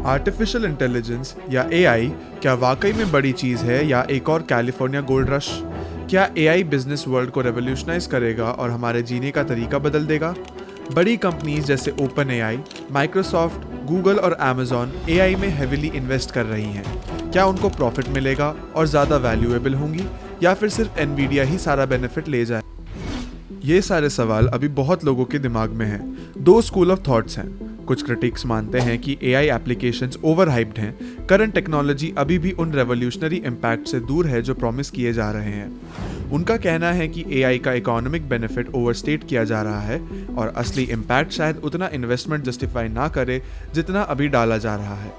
Artificial intelligence या AI क्या वाकई में बड़ी चीज़ है या एक और कैलिफोर्निया गोल्ड रश? क्या एआई बिजनेस वर्ल्ड को रेवोल्यूशनाइज करेगा और हमारे जीने का तरीका बदल देगा? बड़ी कंपनीज जैसे ओपन एआई, माइक्रोसॉफ्ट, गूगल और अमेजॉन एआई में हेविली इन्वेस्ट कर रही हैं। क्या उनको प्रॉफिट मिलेगा और ज़्यादा वैल्यूएबल होंगी या फिर सिर्फ एनवीडिया ही सारा बेनिफिट ले जाए? ये सारे सवाल अभी बहुत लोगों के दिमाग में हैं। दो स्कूल ऑफ थॉट्स हैं। कुछ क्रिटिक्स मानते हैं कि एआई एप्लीकेशंस ओवरहाइप्ड हैं, करंट टेक्नोलॉजी अभी भी उन रेवोल्यूशनरी इम्पैक्ट से दूर है जो प्रॉमिस किए जा रहे हैं। उनका कहना है कि एआई का इकोनॉमिक बेनिफिट ओवरस्टेट किया जा रहा है और असली इम्पैक्ट शायद उतना इन्वेस्टमेंट जस्टिफाई ना करे जितना अभी डाला जा रहा है।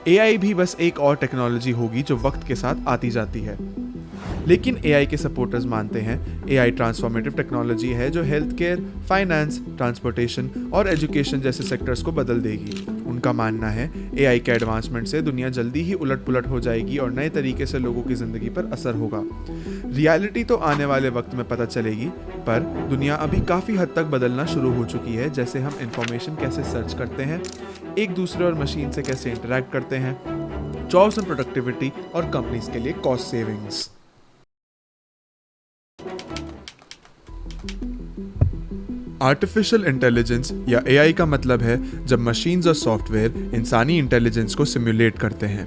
एआई भी बस एक और टेक्नोलॉजी होगी जो वक्त के साथ आती जाती है। लेकिन एआई के सपोर्टर्स मानते हैं एआई ट्रांसफॉर्मेटिव टेक्नोलॉजी है जो हेल्थ केयर, फाइनेंस, ट्रांसपोर्टेशन और एजुकेशन जैसे सेक्टर्स को बदल देगी। उनका मानना है एआई के एडवांसमेंट से दुनिया जल्दी ही उलट-पुलट हो जाएगी और नए तरीके से लोगों की ज़िंदगी पर असर होगा। रियलिटी तो आने वाले वक्त में पता चलेगी, पर दुनिया अभी काफ़ी हद तक बदलना शुरू हो चुकी है। जैसे हम इंफॉर्मेशन कैसे सर्च करते हैं, एक दूसरे और मशीन से कैसे इंटरैक्ट करते हैं, जॉब्स एंड प्रोडक्टिविटी और कंपनीज के लिए कॉस्ट सेविंग्स। आर्टिफिशियल इंटेलिजेंस या एआई का मतलब है जब मशीन्स और सॉफ्टवेयर इंसानी इंटेलिजेंस को सिमुलेट करते हैं।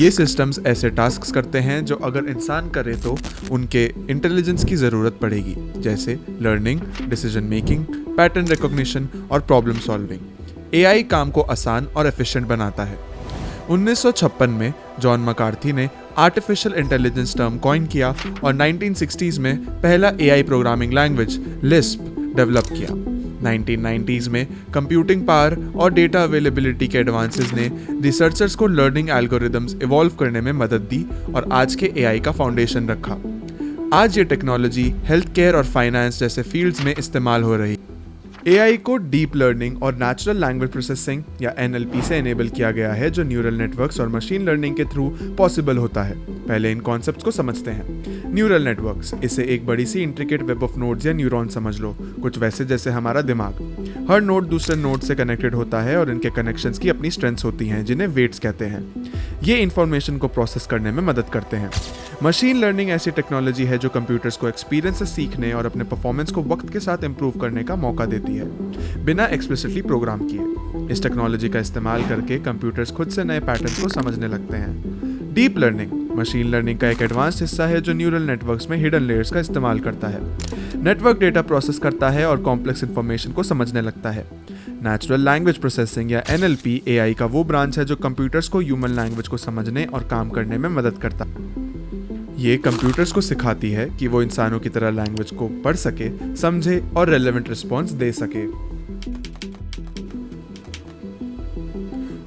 ये सिस्टम्स ऐसे टास्क्स करते हैं जो अगर इंसान करे तो उनके इंटेलिजेंस की ज़रूरत पड़ेगी, जैसे learning, decision making, pattern recognition और प्रॉब्लम सॉल्विंग। एआई काम को आसान और एफिशिएंट बनाता है। 1956 में जॉन मकार्थी ने आर्टिफिशियल इंटेलिजेंस टर्म कॉइन किया और 1960s में पहला AI programming language Lisp develop किया। 1990s में कंप्यूटिंग पावर और डेटा अवेलेबिलिटी के एडवांसेस ने रिसर्चर्स को लर्निंग एल्गोरिदम्स इवॉल्व करने में मदद दी और आज के एआई का फाउंडेशन रखा। आज ये टेक्नोलॉजी हेल्थ केयर और फाइनेंस जैसे फील्ड्स में इस्तेमाल हो रही है। एआई को डीप लर्निंग और नेचुरल लैंग्वेज प्रोसेसिंग या एनएलपी से एनेबल किया गया है, जो न्यूरल नेटवर्क्स और मशीन लर्निंग के थ्रू पॉसिबल होता है। पहले इन कॉन्सेप्ट्स को समझते हैं। न्यूरल नेटवर्क्स, इसे एक बड़ी सी इंट्रिकेट वेब ऑफ नोड्स या न्यूरॉन समझ लो, कुछ वैसे जैसे हमारा दिमाग। हर नोड दूसरे नोड से कनेक्टेड होता है और इनके कनेक्शंस की अपनी स्ट्रेंथ्स होती हैं, जिन्हें वेट्स कहते हैं। ये इंफॉर्मेशन को प्रोसेस करने में मदद करते हैं। मशीन लर्निंग ऐसी टेक्नोलॉजी है जो कंप्यूटर्स को एक्सपीरियंस से सीखने और अपने परफॉर्मेंस को वक्त के साथ इंप्रूव करने का मौका देती है, बिना एक्सप्लिसिटली प्रोग्राम किए। इस टेक्नोलॉजी का इस्तेमाल करके कंप्यूटर्स खुद से नए पैटर्न्स को समझने लगते हैं। डीप लर्निंग मशीन लर्निंग का एक एडवांस हिस्सा है जो न्यूरल नेटवर्क्स में हिडन लेयर्स का इस्तेमाल करता है। नेटवर्क डेटा प्रोसेस करता है और कॉम्प्लेक्स इंफॉर्मेशन को समझने लगता है। नेचुरल लैंग्वेज प्रोसेसिंग या एनएलपी एआई का वो ब्रांच है जो कंप्यूटर्स को ह्यूमन लैंग्वेज को समझने और काम करने में मदद करता है। ये कंप्यूटर्स को सिखाती है कि वो इंसानों की तरह लैंग्वेज को पढ़ सके, समझे और रेलेवेंट रिस्पॉन्स दे सके।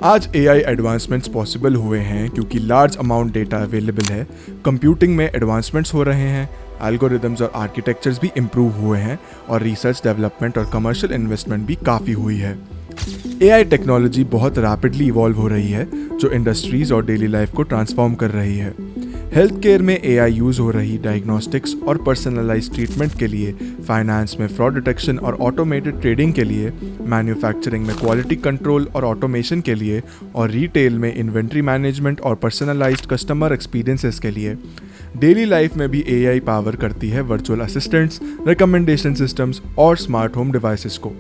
आज एआई एडवांसमेंट्स पॉसिबल हुए हैं क्योंकि लार्ज अमाउंट डेटा अवेलेबल है, कंप्यूटिंग में एडवांसमेंट्स हो रहे हैं, एल्गोरिदम्स और आर्किटेक्चर्स भी इम्प्रूव हुए हैं और रिसर्च डेवलपमेंट और कमर्शियल इन्वेस्टमेंट भी काफ़ी हुई है। एआई टेक्नोलॉजी बहुत रैपिडली इवॉल्व हो रही है, जो इंडस्ट्रीज और डेली लाइफ को ट्रांसफॉर्म कर रही है। हेल्थ केयर में एआई यूज़ हो रही डायग्नोस्टिक्स और पर्सनलाइज्ड ट्रीटमेंट के लिए, फाइनेंस में फ्रॉड डिटेक्शन और ऑटोमेटेड ट्रेडिंग के लिए, मैन्युफैक्चरिंग में क्वालिटी कंट्रोल और ऑटोमेशन के लिए, और रिटेल में इन्वेंट्री मैनेजमेंट और पर्सनलाइज्ड कस्टमर एक्सपीरियंसेस के लिए। डेली लाइफ में भी एआई पावर करती है वर्चुअल असिस्टेंट्स, रिकमेंडेशन सिस्टम्स और स्मार्ट होम डिवाइसेस को।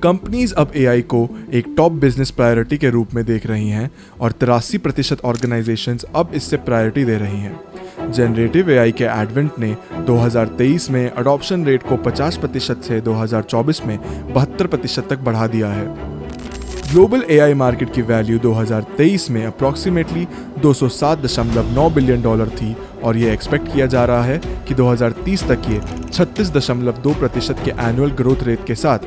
कंपनीज अब एआई को एक टॉप बिजनेस प्रायोरिटी के रूप में देख रही हैं और 83% ऑर्गेनाइजेशंस अब इससे प्रायोरिटी दे रही हैं। जनरेटिव एआई के एडवेंट ने 2023 में अडॉप्शन रेट को 50% से 2024 में 72% तक बढ़ा दिया है। ग्लोबल एआई मार्केट की वैल्यू 2023 में अप्रॉक्सीमेटली $207.9 बिलियन थी और ये एक्सपेक्ट किया जा रहा है कि 2030 तक ये 36.2% के एनुअल ग्रोथ रेट के साथ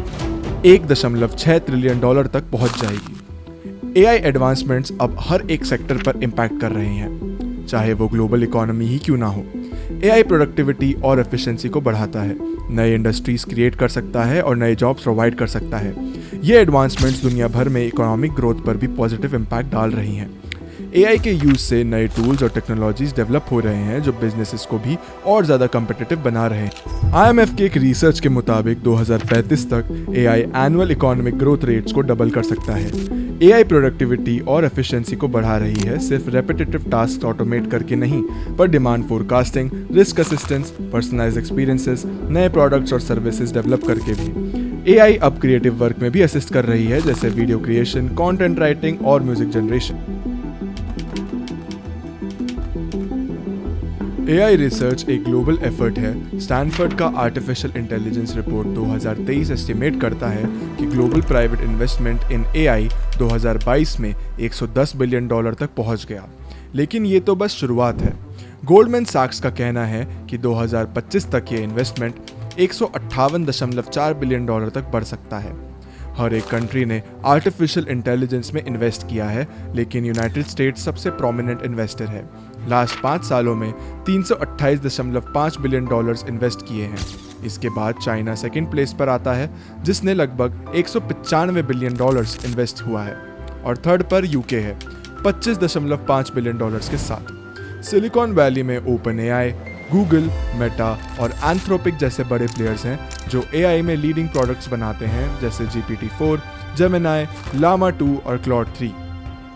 $1.6 ट्रिलियन तक पहुंच जाएगी। एआई एडवांसमेंट्स अब हर एक सेक्टर पर इम्पैक्ट कर रहे हैं, चाहे वो ग्लोबल इकोनॉमी ही क्यों ना हो। एआई प्रोडक्टिविटी और एफिशिएंसी को बढ़ाता है, नए इंडस्ट्रीज क्रिएट कर सकता है और नए जॉब्स प्रोवाइड कर सकता है। ये एडवांसमेंट्स दुनिया भर में इकोनॉमिक ग्रोथ पर भी पॉजिटिव इम्पैक्ट डाल रही हैं। एआई के यूज से नए टूल्स और टेक्नोलॉजीज डेवलप हो रहे हैं जो बिजनेसेस को भी और ज़्यादा कम्पिटिटिव बना रहे हैं। IMF के एक रिसर्च के मुताबिक 2035 तक AI annual economic growth rates को डबल कर सकता है। एआई प्रोडक्टिविटी और एफिशिएंसी को बढ़ा रही है, सिर्फ रेपिटेटिव टास्क ऑटोमेट करके नहीं, पर demand forecasting, risk assistance, personalised experiences, नए प्रोडक्ट्स और सर्विसेज डेवलप करके भी। एआई अब क्रिएटिव वर्क में भी असिस्ट कर रही है, जैसे वीडियो क्रिएशन, कंटेंट राइटिंग और म्यूजिक जनरेशन। एआई रिसर्च एक ग्लोबल एफर्ट है। स्टैनफोर्ड का आर्टिफिशियल इंटेलिजेंस रिपोर्ट 2023 एस्टिमेट करता है कि ग्लोबल प्राइवेट इन्वेस्टमेंट इन एआई 2022 में $110 बिलियन तक पहुंच गया। लेकिन ये तो बस शुरुआत है। गोल्डमैन सैक्स का कहना है कि 2025 तक ये इन्वेस्टमेंट $158.4 बिलियन तक बढ़ सकता है। हर एक कंट्री ने आर्टिफिशियल इंटेलिजेंस में इन्वेस्ट किया है, लेकिन यूनाइटेड स्टेट्स सबसे प्रोमिनेंट इन्वेस्टर है। लास्ट 5 सालों में $328.5 बिलियन इन्वेस्ट किए हैं। इसके बाद चाइना सेकंड प्लेस पर आता है, जिसने लगभग $195 बिलियन इन्वेस्ट हुआ है, और थर्ड पर यूके है $25.5 बिलियन के साथ। सिलिकॉन वैली में ओपन एआई, गूगल, मेटा और एंथ्रोपिक जैसे बड़े प्लेयर्स हैं जो एआई में लीडिंग प्रोडक्ट्स बनाते हैं, जैसे GPT-4, जेमिनी, llama 2 और Claude 3,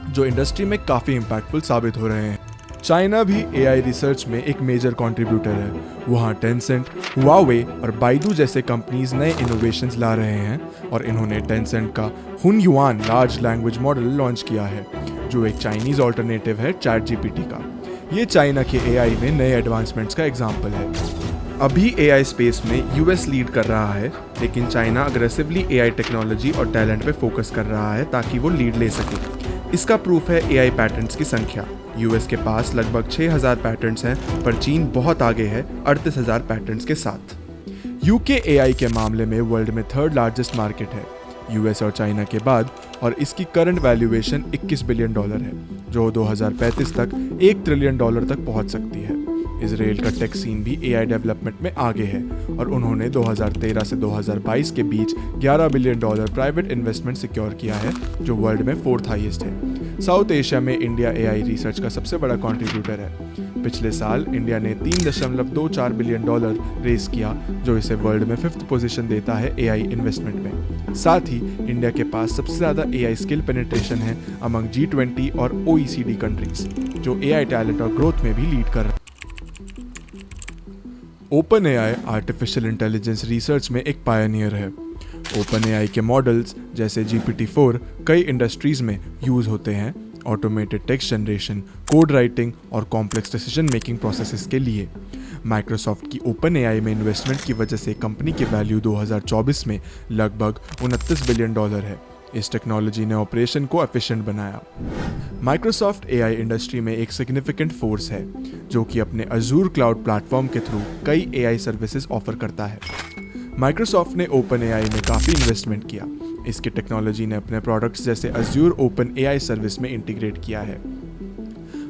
जो इंडस्ट्री में काफ़ी इम्पैक्टफुल साबित हो रहे हैं। चाइना भी एआई रिसर्च में एक मेजर कंट्रीब्यूटर है। वहाँ टेंसेंट, हुआवे और बाइडू जैसे कंपनीज नए इनोवेशंस ला रहे हैं, और इन्होंने टेंसेंट का हुनयुआन लार्ज लैंग्वेज मॉडल लॉन्च किया है, जो एक चाइनीज ऑल्टरनेटिव है ChatGPT का। ये चाइना के एआई में नए एडवांसमेंट्स का एग्जाम्पल है। अभी एआई स्पेस में यूएस लीड कर रहा है, लेकिन चाइना अग्रेसिवली एआई टेक्नोलॉजी और टैलेंट पे फोकस कर रहा है ताकि वो लीड ले सके। इसका प्रूफ है एआई पैटेंट्स की संख्या। यूएस के पास लगभग 6000 पैटेंट्स हैं, पर चीन बहुत आगे है 38000 पैटेंट्स के साथ। यूके एआई के मामले में वर्ल्ड में थर्ड लार्जेस्ट मार्केट है, यूएस और चाइना के बाद, और इसकी करंट वैल्यूएशन $21 बिलियन है, जो 2035 तक $1 ट्रिलियन तक पहुंच सकती है। इजराइल का टेक सीन भी एआई डेवलपमेंट में आगे है, और उन्होंने 2013 से 2022 के बीच $11 बिलियन प्राइवेट इन्वेस्टमेंट सिक्योर किया है, जो वर्ल्ड में 4th हाईएस्ट है। साउथ एशिया में इंडिया एआई रिसर्च का सबसे बड़ा कंट्रीब्यूटर है। पिछले साल इंडिया ने $3.24 बिलियन रेस किया, जो इसे वर्ल्ड में 5th पोजीशन देता है एआई इन्वेस्टमेंट में। साथ ही इंडिया के पास सबसे ज़्यादा एआई स्किल पेनिट्रेशन है अमंग G20 और OECD कंट्रीज, जो एआई टैलेंट और ग्रोथ में भी लीड कर रहे हैं। Open AI artificial intelligence research में एक पायनियर है। ओपन एआई के मॉडल्स जैसे GPT-4 कई इंडस्ट्रीज में यूज होते हैं, automated text generation, code writing और कॉम्प्लेक्स डिसीजन मेकिंग प्रोसेसेस के लिए। माइक्रोसॉफ्ट की ओपन एआई में इन्वेस्टमेंट की वजह से कंपनी की वैल्यू 2024 में लगभग $29 बिलियन है। इस टेक्नोलॉजी ने ऑपरेशन को एफिशिएंट बनाया। माइक्रोसॉफ्ट एआई इंडस्ट्री में एक सिग्निफिकेंट फोर्स है, जो कि अपने अजूर क्लाउड प्लेटफॉर्म के थ्रू कई एआई सर्विसेज ऑफर करता है। माइक्रोसॉफ्ट ने ओपन एआई में काफ़ी इन्वेस्टमेंट किया। इसकी टेक्नोलॉजी ने अपने प्रोडक्ट्स जैसे अज्यूर ओपन एआई सर्विस में इंटीग्रेट किया है।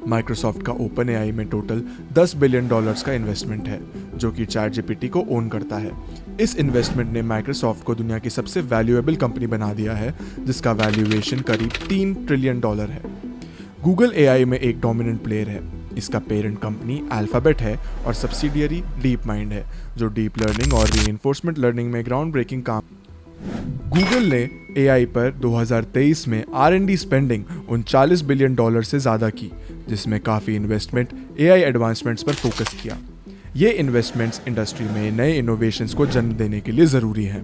माइक्रोसॉफ्ट का ओपन एआई में टोटल $10 बिलियन का इन्वेस्टमेंट है, जो कि ChatGPT को ओन करता है। इस इन्वेस्टमेंट ने माइक्रोसॉफ्ट को दुनिया की सबसे वैल्यूएबल कंपनी बना दिया है, जिसका वैल्यूएशन करीब $3 ट्रिलियन है। गूगल एआई में एक डोमिनेंट प्लेयर है। इसका पेरेंट कंपनी अल्फाबेट है और सब्सिडियरी डीप माइंड है, जो डीप लर्निंग और रीइंफोर्समेंट लर्निंग में ग्राउंड ब्रेकिंग काम। गूगल ने एआई पर 2023 में R&D स्पेंडिंग $39 बिलियन से ज़्यादा की, जिसमें काफ़ी इन्वेस्टमेंट एआई एडवांसमेंट्स पर फोकस किया। ये इन्वेस्टमेंट्स इंडस्ट्री में नए इनोवेशंस को जन्म देने के लिए ज़रूरी हैं।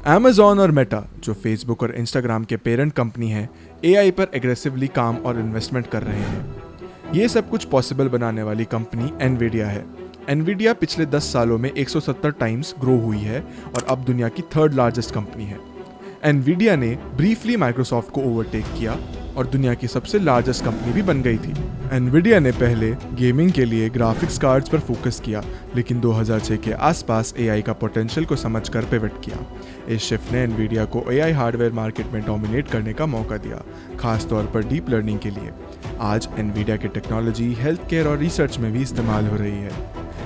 Amazon और मेटा, जो फेसबुक और इंस्टाग्राम के पेरेंट कंपनी है, एआई पर एग्रेसिवली काम और इन्वेस्टमेंट कर रहे हैं। ये सब कुछ पॉसिबल बनाने वाली कंपनी एनवीडिया है। एनवीडिया पिछले 10 सालों में 170 टाइम्स ग्रो हुई है और अब दुनिया की थर्ड लार्जेस्ट कंपनी है। एनवीडिया ने ब्रीफली माइक्रोसॉफ्ट को ओवरटेक किया और दुनिया की सबसे लार्जेस्ट कंपनी भी बन गई थी। एनवीडिया ने पहले गेमिंग के लिए ग्राफिक्स कार्ड्स पर फोकस किया, लेकिन 2006 के आसपास एआई का पोटेंशियल को समझकर पिवट किया। इस शिफ्ट ने एनवीडिया को एआई हार्डवेयर मार्केट में डोमिनेट करने का मौका दिया, खास तौर पर डीप लर्निंग के लिए। आज एनवीडिया की टेक्नोलॉजी हेल्थ केयर और रिसर्च में भी इस्तेमाल हो रही है।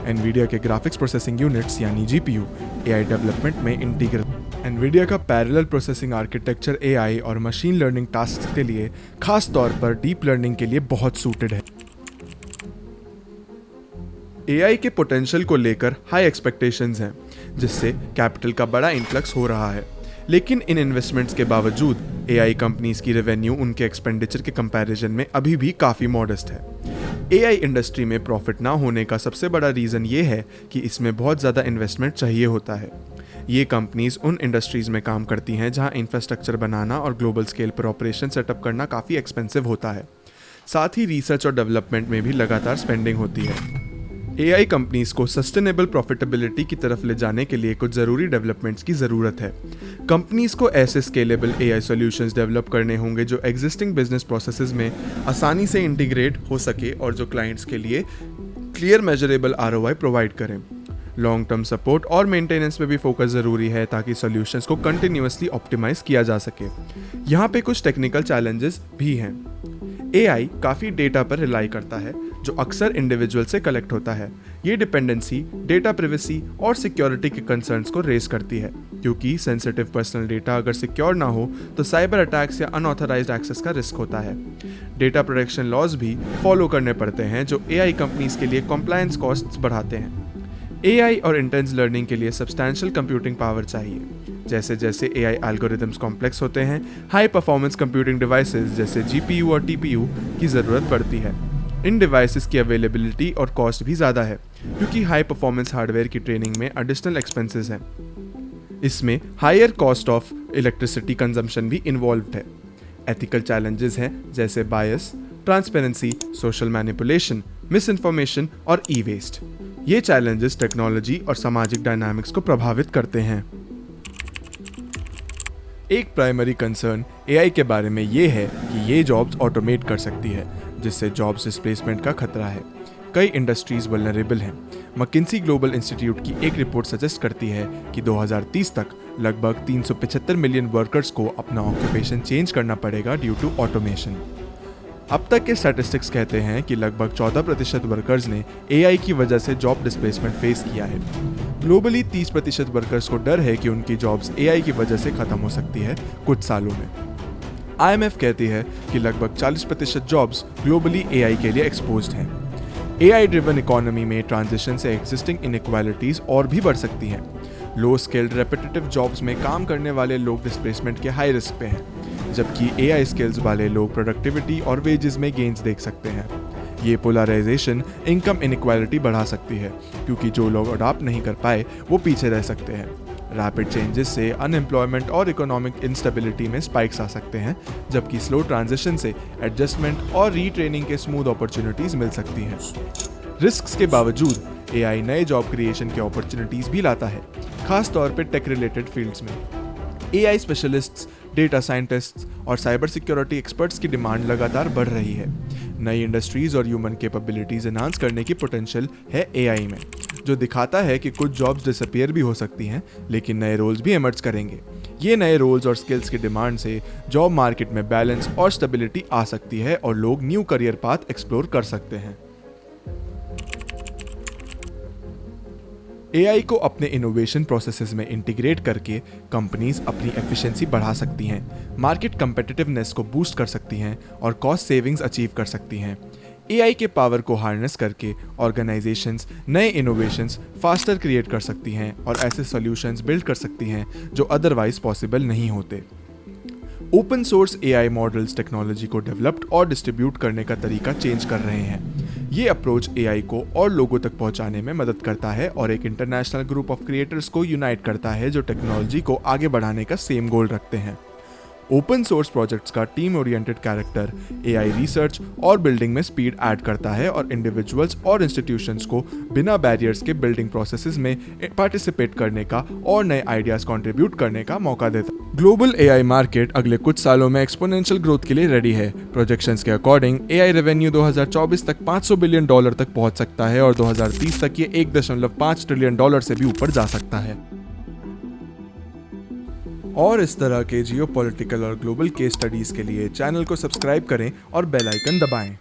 एनवीडिया के ग्राफिक्स प्रोसेसिंग यूनिट्स यानी जीपीयू एआई डेवलपमेंट में इंटीग्रल। एनवीडिया का पैरेलल प्रोसेसिंग आर्किटेक्चर एआई और मशीन लर्निंग टास्क के लिए, खास तौर पर डीप लर्निंग के लिए बहुत सूटेड है। एआई के पोटेंशियल को लेकर हाई एक्सपेक्टेशंस हैं, जिससे कैपिटल का बड़ा इन्फ्लक्स हो रहा है। लेकिन इन इन्वेस्टमेंट्स के बावजूद एआई कंपनीज की रेवेन्यू उनके एक्सपेंडिचर के कंपैरिजन में अभी भी काफ़ी मॉडेस्ट है। एआई इंडस्ट्री में प्रॉफिट ना होने का सबसे बड़ा रीज़न ये है कि इसमें बहुत ज़्यादा इन्वेस्टमेंट चाहिए होता है। ये कंपनीज उन इंडस्ट्रीज़ में काम करती हैं जहां इंफ्रास्ट्रक्चर बनाना और ग्लोबल स्केल पर ऑपरेशन सेटअप करना काफ़ी एक्सपेंसिव होता है। साथ ही रिसर्च और डेवलपमेंट में भी लगातार स्पेंडिंग होती है। एआई कंपनीज को सस्टेनेबल प्रॉफिटेबिलिटी की तरफ ले जाने के लिए कुछ ज़रूरी डेवलपमेंट्स की ज़रूरत है। कंपनीज को ऐसे स्केलेबल एआई सॉल्यूशंस डेवलप करने होंगे जो एग्जिस्टिंग बिजनेस प्रोसेसेस में आसानी से इंटीग्रेट हो सके और जो क्लाइंट्स के लिए क्लियर मेजरेबल आरओआई प्रोवाइड करें। लॉन्ग टर्म सपोर्ट और मेंटेनेंस पे भी फोकस ज़रूरी है ताकि सॉल्यूशंस को कंटिन्यूअसली ऑप्टिमाइज किया जा सके। यहाँ पे कुछ टेक्निकल चैलेंजेस भी हैं। एआई काफ़ी डेटा पर रिलाई करता है जो अक्सर इंडिविजुअल से कलेक्ट होता है। ये डिपेंडेंसी डेटा प्रिवेसी और सिक्योरिटी के कंसर्न्स को रेज करती है, क्योंकि सेंसिटिव पर्सनल डेटा अगर सिक्योर ना हो तो साइबर अटैक्स या अनऑथराइज्ड एक्सेस का रिस्क होता है। डेटा प्रोटेक्शन लॉज भी फॉलो करने पड़ते हैं जो एआई कंपनीज के लिए कॉम्प्लायंस कॉस्ट्स बढ़ाते हैं। एआई और इंटेंस लर्निंग के लिए सब्सटैंशियल कंप्यूटिंग पावर चाहिए। जैसे जैसे एआई एल्गोरिदम्स कॉम्प्लेक्स होते हैं, हाई परफॉर्मेंस कंप्यूटिंग डिवाइसेस जैसे जीपीयू और टीपीयू की ज़रूरत पड़ती है। इन डिवाइसेस की अवेलेबिलिटी और कॉस्ट भी ज़्यादा है, क्योंकि हाई परफॉर्मेंस हार्डवेयर की ट्रेनिंग में एडिशनल एक्सपेंसेस हैं। इसमें higher cost of electricity consumption भी इन्वॉल्व्ड है। एथिकल चैलेंजेस हैं जैसे bias, transparency, social manipulation, misinformation और ई वेस्ट। ये चैलेंजेस टेक्नोलॉजी और सामाजिक डायनामिक्स को प्रभावित करते हैं। एक प्राइमरी कंसर्न एआई के बारे में ये है कि ये जॉब्स ऑटोमेट कर सकती है, जिससे जॉब्स डिस्प्लेसमेंट का खतरा है। कई इंडस्ट्रीज वल्नरेबल हैं। मैकिन्सी ग्लोबल इंस्टीट्यूट की एक रिपोर्ट सजेस्ट करती है कि 2030 तक लगभग 375 मिलियन वर्कर्स को अपना ऑक्यूपेशन चेंज करना पड़ेगा ड्यू टू ऑटोमेशन। अब तक के स्टैटिस्टिक्स कहते हैं कि लगभग 14% वर्कर्स ने एआई की वजह से जॉब डिस्प्लेसमेंट फेस किया है। ग्लोबली 30% वर्कर्स को डर है कि उनकी जॉब्स एआई की वजह से खत्म हो सकती है कुछ सालों में। आईएमएफ कहती है कि लगभग 40% जॉब्स ग्लोबली एआई के लिए एक्सपोज्ड हैं। एआई ड्रिवन इकोनॉमी में ट्रांजिशन से एग्जिस्टिंग इनइक्वालिटीज और भी बढ़ सकती हैं। लो स्किल्ड रेपिटेटिव जॉब्स में काम करने वाले लोग डिस्प्लेसमेंट के हाई रिस्क पे हैं, जबकि एआई स्किल्स वाले लोग प्रोडक्टिविटी और वेजेस में गेन्स देख सकते हैं। ये पोलराइजेशन इनकम इनइक्वालिटी बढ़ा सकती है, क्योंकि जो लोग अडॉप्ट नहीं कर पाए वो पीछे रह सकते हैं। रैपिड चेंजेस से अनएम्प्लॉयमेंट और इकोनॉमिक इंस्टेबिलिटी में स्पाइक्स आ सकते हैं, जबकि स्लो ट्रांजिशन से एडजस्टमेंट और रीट्रेनिंग के स्मूथ अपॉर्चुनिटीज मिल सकती हैं। रिस्क्स के बावजूद एआई नए जॉब क्रिएशन के अपॉर्चुनिटीज भी लाता है, खास तौर पे टेक रिलेटेड फील्ड्स में। एआई स्पेशलिस्ट्स, डेटा साइंटिस्ट्स और साइबर सिक्योरिटी एक्सपर्ट्स की डिमांड लगातार बढ़ रही है। नई इंडस्ट्रीज और ह्यूमन कैपेबिलिटीज एनहांस करने की पोटेंशियल है एआई में, जो दिखाता है कि कुछ जॉब्स डिसअपीयर भी हो सकती हैं, लेकिन नए रोल्स भी इमर्ज करेंगे। ये नए रोल्स और स्किल्स की डिमांड से जॉब मार्केट में बैलेंस और स्टेबिलिटी आ सकती है और लोग न्यू करियर पाथ एक्सप्लोर कर सकते हैं। एआई को अपने इनोवेशन प्रोसेसेस में इंटीग्रेट करके कंपनीज अपनी एफिशिएंसी बढ़ा सकती हैं, मार्केट कंपेटिटिवनेस को बूस्ट कर सकती हैं और कॉस्ट सेविंग्स अचीव कर सकती हैं। एआई के पावर को हार्नेस करके ऑर्गेनाइजेशंस नए इनोवेशंस फास्टर क्रिएट कर सकती हैं और ऐसे सॉल्यूशंस बिल्ड कर सकती हैं जो अदरवाइज पॉसिबल नहीं होते। Open source AI models technology को डेवलप्ड और डिस्ट्रीब्यूट करने का तरीका चेंज कर रहे हैं। ये अप्रोच एआई को और लोगों तक पहुंचाने में मदद करता है और एक इंटरनेशनल ग्रुप ऑफ क्रिएटर्स को यूनाइट करता है जो टेक्नोलॉजी को आगे बढ़ाने का सेम गोल रखते हैं। ओपन सोर्स प्रोजेक्ट्स का team oriented character AI research और बिल्डिंग में स्पीड ऐड करता है और इंडिविजुअल्स और इंस्टीट्यूशंस को बिना बैरियर्स के बिल्डिंग प्रोसेसेस में पार्टिसिपेट करने का और नए आइडियाज कंट्रीब्यूट करने का मौका देता है। ग्लोबल एआई मार्केट अगले कुछ सालों में एक्सपोनेंशियल ग्रोथ के लिए रेडी है। प्रोजेक्शंस के अकॉर्डिंग एआई रेवेन्यू 2024 तक $500 बिलियन तक पहुंच सकता है और 2030 तक ये $1.5 ट्रिलियन से भी ऊपर जा सकता है। और इस तरह के जियोपॉलिटिकल और ग्लोबल केस स्टडीज के लिए चैनल को सब्सक्राइब करें और बेल आइकन दबाएं।